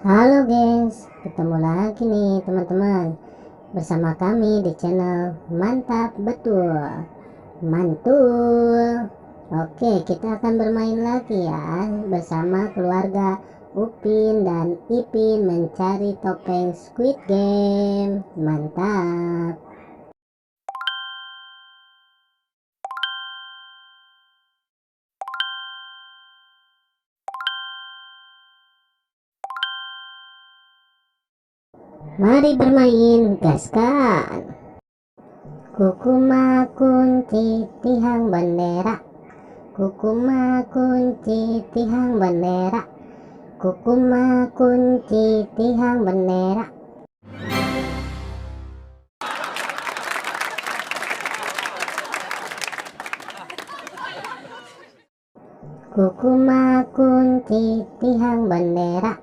Halo gengs, ketemu lagi nih teman-teman bersama kami di channel Mantap Betul Mantul. Oke, kita akan bermain lagi ya bersama keluarga Upin dan Ipin mencari topeng Squid Game. Mantap. Mari bermain, gaskan. Kukuma kunci tihang bendera, kukuma kunci tihang bendera, kukuma kunci tihang bendera. Kukuma kunci tihang bendera,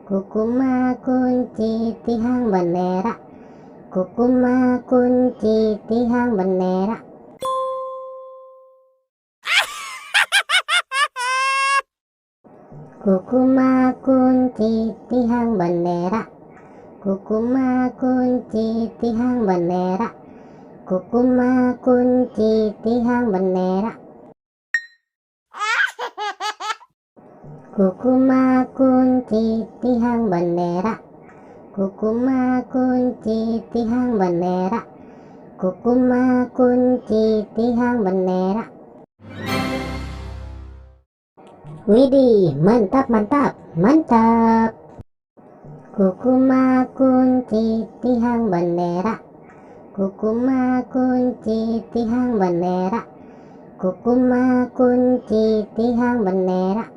kukuma kunci tihang bendera, kukuma kunci tihang bendera. Kukuma kunci tihang bendera, kukuma kunci tihang bendera, kukuma kunci tihang bendera. Kukuma kunci tihang bendera, kukuma kunci tihang bendera, kukuma kunci tihang bendera. Widih, mantap mantap mantap. Kukuma kunci tihang bendera, kukuma kunci tihang bendera, kukuma kunci tihang bendera.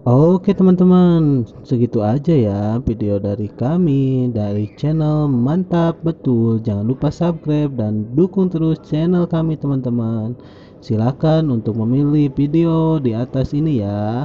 Oke teman-teman, segitu aja ya video dari kami dari channel Mantap Betul. Jangan lupa subscribe dan dukung terus channel kami teman-teman. Silakan untuk memilih video di atas ini ya.